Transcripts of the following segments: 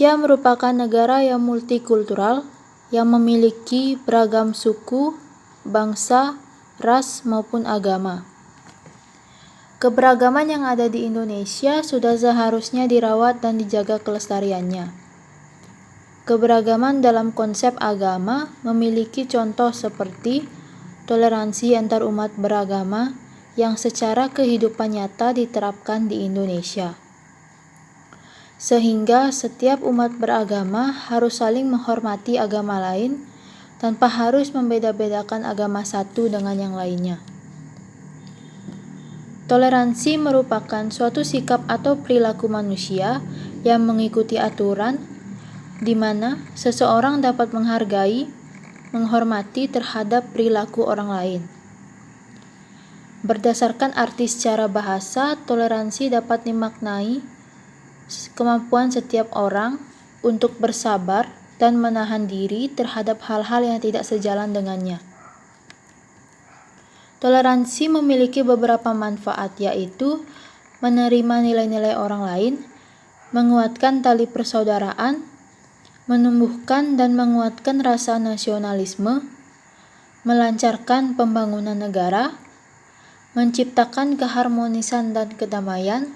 Indonesia merupakan negara yang multikultural, yang memiliki beragam suku, bangsa, ras, maupun agama. Keberagaman yang ada di Indonesia sudah seharusnya dirawat dan dijaga kelestariannya. Keberagaman dalam konsep agama memiliki contoh seperti toleransi antar umat beragama yang secara kehidupan nyata diterapkan di Indonesia. Sehingga setiap umat beragama harus saling menghormati agama lain tanpa harus membeda-bedakan agama satu dengan yang lainnya. Toleransi merupakan suatu sikap atau perilaku manusia yang mengikuti aturan di mana seseorang dapat menghargai, menghormati terhadap perilaku orang lain. Berdasarkan arti secara bahasa, toleransi dapat dimaknai kemampuan setiap orang untuk bersabar dan menahan diri terhadap hal-hal yang tidak sejalan dengannya. Toleransi memiliki beberapa manfaat, yaitu menerima nilai-nilai orang lain, menguatkan tali persaudaraan, menumbuhkan dan menguatkan rasa nasionalisme, melancarkan pembangunan negara, menciptakan keharmonisan dan kedamaian,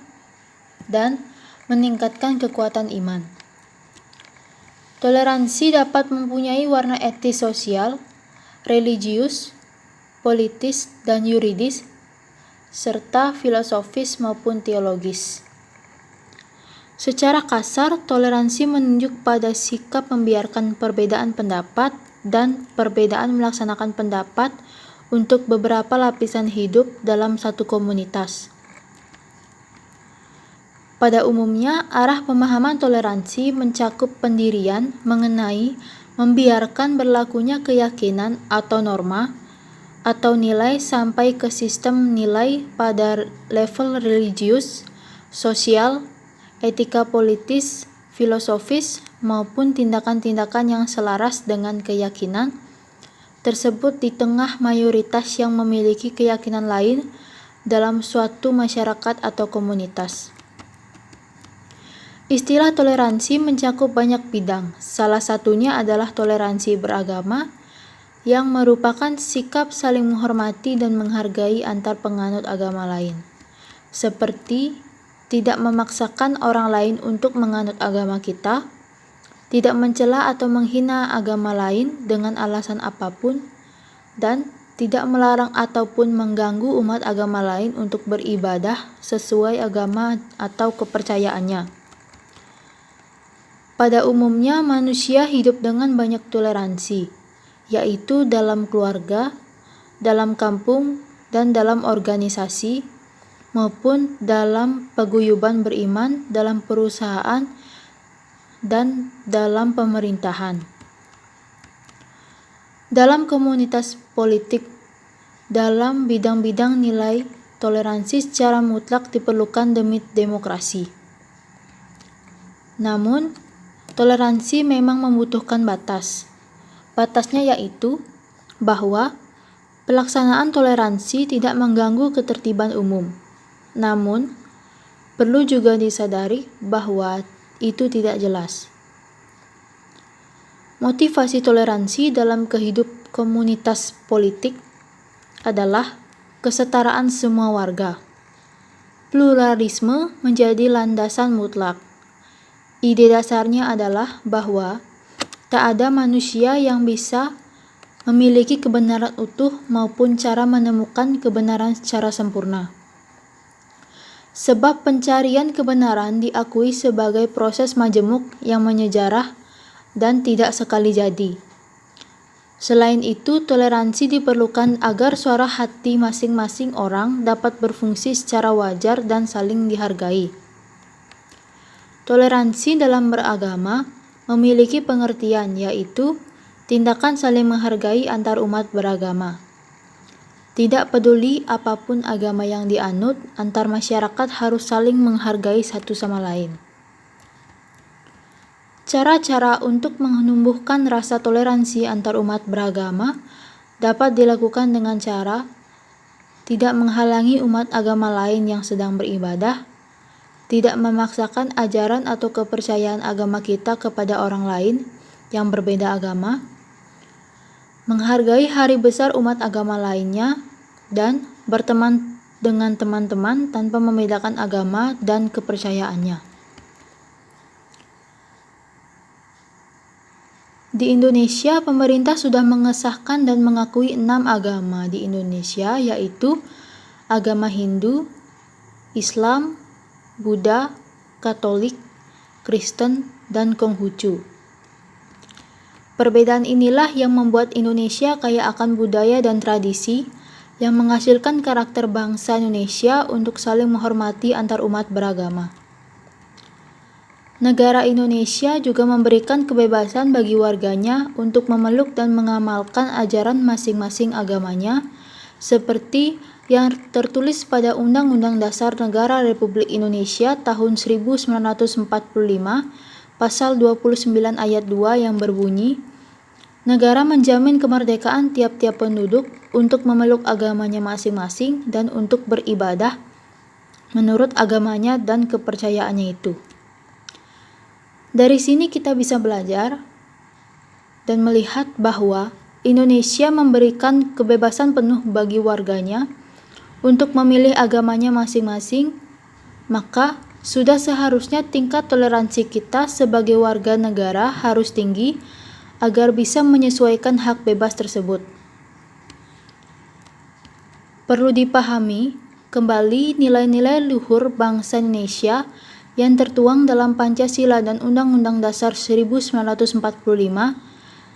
dan meningkatkan kekuatan iman. Toleransi dapat mempunyai warna etis sosial, religius, politis, dan yuridis, serta filosofis maupun teologis. Secara kasar, toleransi menunjuk pada sikap membiarkan perbedaan pendapat dan perbedaan melaksanakan pendapat untuk beberapa lapisan hidup dalam satu komunitas. Pada umumnya, arah pemahaman toleransi mencakup pendirian mengenai membiarkan berlakunya keyakinan atau norma atau nilai sampai ke sistem nilai pada level religius, sosial, etika politis, filosofis, maupun tindakan-tindakan yang selaras dengan keyakinan tersebut di tengah mayoritas yang memiliki keyakinan lain dalam suatu masyarakat atau komunitas. Istilah toleransi mencakup banyak bidang, salah satunya adalah toleransi beragama, yang merupakan sikap saling menghormati dan menghargai antar penganut agama lain, seperti tidak memaksakan orang lain untuk menganut agama kita, tidak mencela atau menghina agama lain dengan alasan apapun, dan tidak melarang ataupun mengganggu umat agama lain untuk beribadah sesuai agama atau kepercayaannya. Pada umumnya, manusia hidup dengan banyak toleransi, yaitu dalam keluarga, dalam kampung, dan dalam organisasi, maupun dalam paguyuban beriman, dalam perusahaan, dan dalam pemerintahan. Dalam komunitas politik, dalam bidang-bidang nilai, toleransi secara mutlak diperlukan demi demokrasi. Namun, toleransi memang membutuhkan batas. Batasnya yaitu bahwa pelaksanaan toleransi tidak mengganggu ketertiban umum. Namun, perlu juga disadari bahwa itu tidak jelas. Motivasi toleransi dalam kehidup komunitas politik adalah kesetaraan semua warga. Pluralisme menjadi landasan mutlak. Ide dasarnya adalah bahwa tak ada manusia yang bisa memiliki kebenaran utuh maupun cara menemukan kebenaran secara sempurna. Sebab pencarian kebenaran diakui sebagai proses majemuk yang menyejarah dan tidak sekali jadi. Selain itu, toleransi diperlukan agar suara hati masing-masing orang dapat berfungsi secara wajar dan saling dihargai. Toleransi dalam beragama memiliki pengertian, yaitu tindakan saling menghargai antar umat beragama. Tidak peduli apapun agama yang dianut, antar masyarakat harus saling menghargai satu sama lain. Cara-cara untuk menumbuhkan rasa toleransi antar umat beragama dapat dilakukan dengan cara tidak menghalangi umat agama lain yang sedang beribadah, tidak memaksakan ajaran atau kepercayaan agama kita kepada orang lain yang berbeda agama, menghargai hari besar umat agama lainnya, dan berteman dengan teman-teman tanpa membedakan agama dan kepercayaannya. Di Indonesia, pemerintah sudah mengesahkan dan mengakui 6 agama di Indonesia, yaitu agama Hindu, Islam, Buddha, Katolik, Kristen, dan Konghucu. Perbedaan inilah yang membuat Indonesia kaya akan budaya dan tradisi yang menghasilkan karakter bangsa Indonesia untuk saling menghormati antar umat beragama. Negara Indonesia juga memberikan kebebasan bagi warganya untuk memeluk dan mengamalkan ajaran masing-masing agamanya, seperti yang tertulis pada Undang-Undang Dasar Negara Republik Indonesia tahun 1945, pasal 29 ayat 2 yang berbunyi, negara menjamin kemerdekaan tiap-tiap penduduk untuk memeluk agamanya masing-masing dan untuk beribadah menurut agamanya dan kepercayaannya itu. Dari sini kita bisa belajar dan melihat bahwa Indonesia memberikan kebebasan penuh bagi warganya untuk memilih agamanya masing-masing, maka sudah seharusnya tingkat toleransi kita sebagai warga negara harus tinggi agar bisa menyesuaikan hak bebas tersebut. Perlu dipahami kembali nilai-nilai luhur bangsa Indonesia yang tertuang dalam Pancasila dan Undang-Undang Dasar 1945,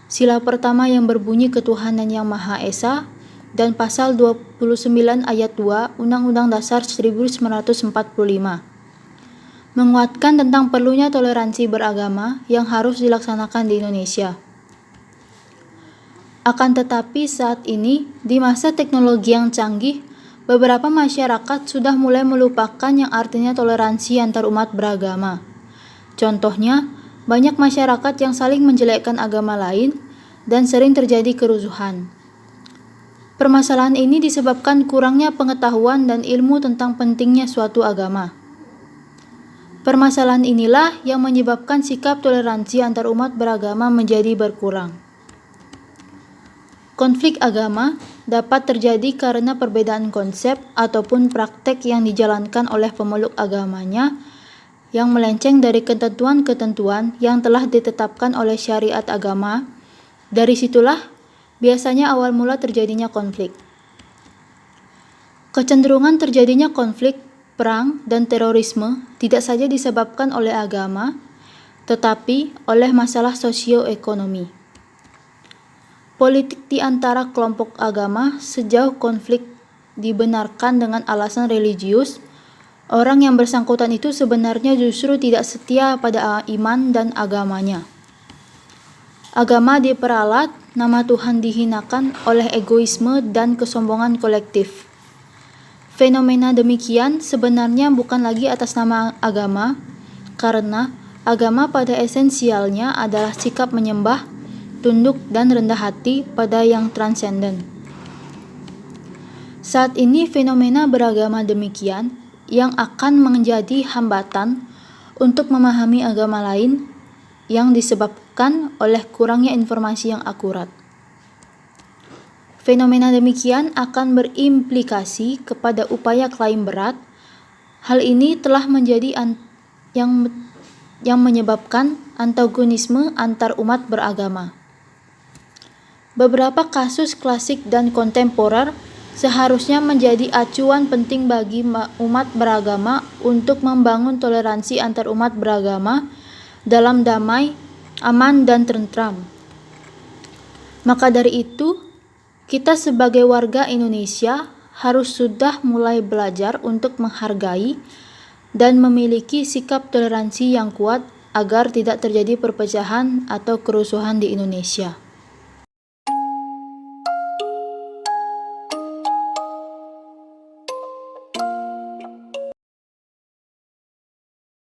sila pertama yang berbunyi ketuhanan yang Maha Esa, dan pasal 29 ayat 2 Undang-Undang Dasar 1945. Menguatkan tentang perlunya toleransi beragama yang harus dilaksanakan di Indonesia. Akan tetapi saat ini, di masa teknologi yang canggih, beberapa masyarakat sudah mulai melupakan yang artinya toleransi antar umat beragama. Contohnya, banyak masyarakat yang saling menjelekkan agama lain dan sering terjadi kerusuhan. Permasalahan ini disebabkan kurangnya pengetahuan dan ilmu tentang pentingnya suatu agama. Permasalahan inilah yang menyebabkan sikap toleransi antar umat beragama menjadi berkurang. Konflik agama dapat terjadi karena perbedaan konsep ataupun praktek yang dijalankan oleh pemeluk agamanya yang melenceng dari ketentuan-ketentuan yang telah ditetapkan oleh syariat agama. Dari situlah biasanya awal mula terjadinya konflik. Kecenderungan terjadinya konflik, perang, dan terorisme tidak saja disebabkan oleh agama, tetapi oleh masalah sosioekonomi. Politik di antara kelompok agama sejauh konflik dibenarkan dengan alasan religius, orang yang bersangkutan itu sebenarnya justru tidak setia pada iman dan agamanya. Agama diperalat, nama Tuhan dihinakan oleh egoisme dan kesombongan kolektif. Fenomena demikian sebenarnya bukan lagi atas nama agama, karena agama pada esensialnya adalah sikap menyembah, tunduk dan rendah hati pada yang transenden. Saat ini fenomena beragama demikian yang akan menjadi hambatan untuk memahami agama lain yang disebabkan oleh kurangnya informasi yang akurat. Fenomena demikian akan berimplikasi kepada upaya klaim berat. Hal ini telah menjadi yang menyebabkan antagonisme antar umat beragama. Beberapa kasus klasik dan kontemporer seharusnya menjadi acuan penting bagi umat beragama untuk membangun toleransi antar umat beragama dalam damai, aman, dan tentram. Maka dari itu, kita sebagai warga Indonesia harus sudah mulai belajar untuk menghargai dan memiliki sikap toleransi yang kuat agar tidak terjadi perpecahan atau kerusuhan di Indonesia.